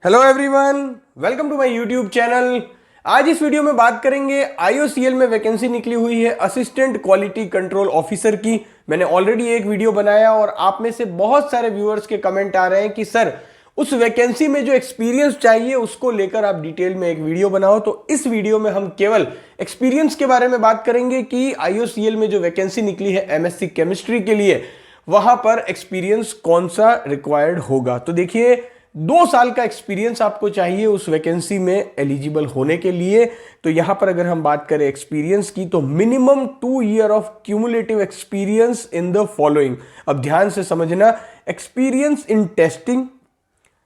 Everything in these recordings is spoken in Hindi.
Hello everyone, welcome to my YouTube channel. आज इस वीडियो में बात करेंगे आईओसीएल में वैकेंसी निकली हुई है असिस्टेंट क्वालिटी कंट्रोल ऑफिसर की। मैंने ऑलरेडी एक वीडियो बनाया और आप में से बहुत सारे व्यूअर्स के कमेंट आ रहे हैं कि सर उस वैकेंसी में जो एक्सपीरियंस चाहिए उसको लेकर आप डिटेल में एक वीडियो बनाओ। तो इस वीडियो में हम केवल एक्सपीरियंस के बारे में बात करेंगे कि आईओसीएल में जो वैकेंसी निकली है एमएससी केमिस्ट्री के लिए, वहां पर एक्सपीरियंस कौन सा रिक्वायर्ड होगा। तो देखिए, 2 साल का एक्सपीरियंस आपको चाहिए उस वैकेंसी में एलिजिबल होने के लिए। तो यहां पर अगर हम बात करें एक्सपीरियंस की, तो minimum 2 year of cumulative experience in the following. अब ध्यान से समझना, experience in testing,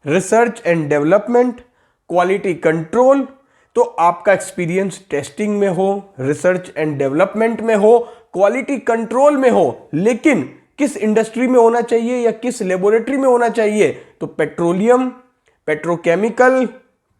research and development, quality control. तो आपका एक्सपीरियंस टेस्टिंग में हो, रिसर्च एंड डेवलपमेंट में हो, क्वालिटी कंट्रोल में हो, लेकिन किस इंडस्ट्री में होना चाहिए या किस लेबोरेटरी में होना चाहिए? तो petroleum, petrochemical,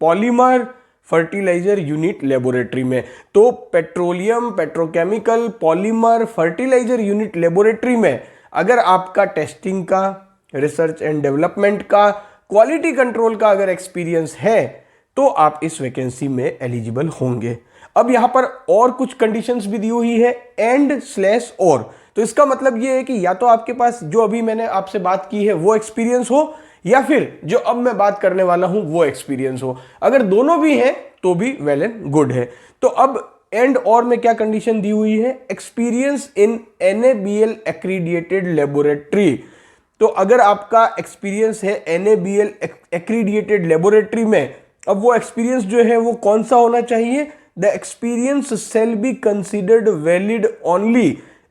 polymer, fertilizer unit laboratory में। तो petroleum, petrochemical, polymer, fertilizer unit laboratory में अगर आपका टेस्टिंग का, रिसर्च एंड डेवलपमेंट का, क्वालिटी कंट्रोल का अगर एक्सपीरियंस है तो आप इस वैकेंसी में एलिजिबल होंगे। अब यहां पर और कुछ कंडीशंस भी दी हुई है, एंड/और। तो इसका मतलब यह है कि या तो आपके पास जो अभी मैंने आपसे बात की है वो एक्सपीरियंस हो, या फिर जो अब मैं बात करने वाला हूं वो एक्सपीरियंस हो। अगर दोनों भी हैं तो भी वेल एंड गुड है। तो अब एंड और में क्या कंडीशन दी हुई है? Experience in NABL accredited laboratory. तो अगर आपका एक्सपीरियंस है NABL एक्रीडिएटेड लेबोरेटरी में, अब वो एक्सपीरियंस जो है वो कौन सा होना चाहिए? The experience shall be considered valid only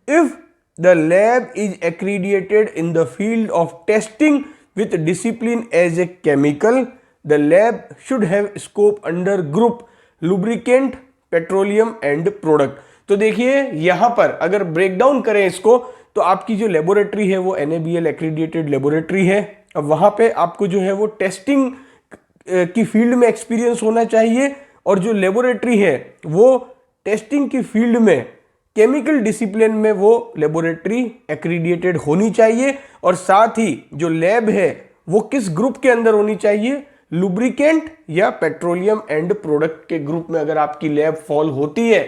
if the lab is accredited in the field of testing with discipline as a chemical. The lab should have scope under group lubricant, petroleum and product. तो देखिए, यहां पर अगर ब्रेक डाउन करें इसको, तो आपकी जो लेबोरेटरी है वो NABL एक्रीडिएटेड लेबोरेटरी है। अब वहां पे आपको जो है वो टेस्टिंग की फील्ड में एक्सपीरियंस होना चाहिए, और जो लेबोरेटरी है वो टेस्टिंग की फील्ड में केमिकल डिसिप्लिन में वो लेबोरेटरी एक्रीडिएटेड होनी चाहिए। और साथ ही जो लैब है वो किस ग्रुप के अंदर होनी चाहिए? लुब्रिकेंट या पेट्रोलियम एंड प्रोडक्ट के ग्रुप में अगर आपकी लैब फॉल होती है,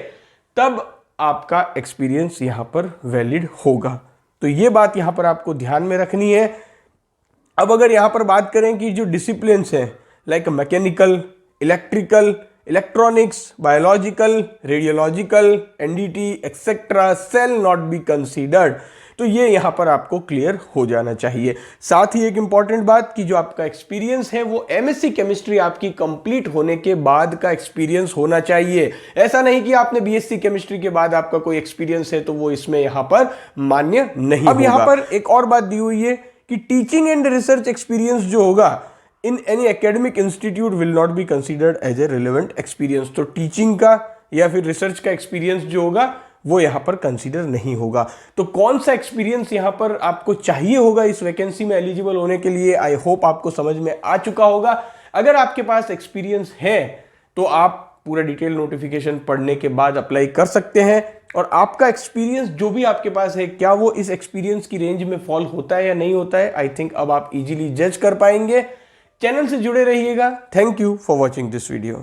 तब आपका एक्सपीरियंस यहां पर वैलिड होगा। तो ये बात यहां पर आपको ध्यान में रखनी है। अब अगर यहां पर बात करें कि जो डिसिप्लिन्स हैं, like mechanical, electrical, electronics, biological, radiological, NDT etcetera shall not be considered. तो ये यहां पर आपको क्लियर हो जाना चाहिए। साथ ही एक इंपॉर्टेंट बात कि जो आपका एक्सपीरियंस है वो MSc केमिस्ट्री आपकी कंप्लीट होने के बाद का एक्सपीरियंस होना चाहिए। ऐसा नहीं कि आपने BSc केमिस्ट्री के बाद आपका कोई एक्सपीरियंस है तो वो इसमें यहां पर मान्य नहीं होगा। अब यहां पर एक और बात दी हुई है कि टीचिंग एंड रिसर्च एक्सपीरियंस जो होगा in any academic institute will not be considered as a relevant experience. तो टीचिंग का या फिर रिसर्च का एक्सपीरियंस जो होगा वो यहां पर कंसीडर नहीं होगा। तो कौन सा एक्सपीरियंस यहां पर आपको चाहिए होगा इस वैकेंसी में एलिजिबल होने के लिए, आई होप आपको समझ में आ चुका होगा। अगर आपके पास एक्सपीरियंस है तो आप पूरा डिटेल नोटिफिकेशन पढ़ने के बाद अप्लाई कर सकते हैं, और आपका एक्सपीरियंस जो भी आपके पास है, क्या वो इस एक्सपीरियंस की रेंज में फॉल होता है या नहीं होता है, आई थिंक अब आप इजीली जज कर पाएंगे। चैनल से जुड़े रहिएगा। Thank you for watching this video.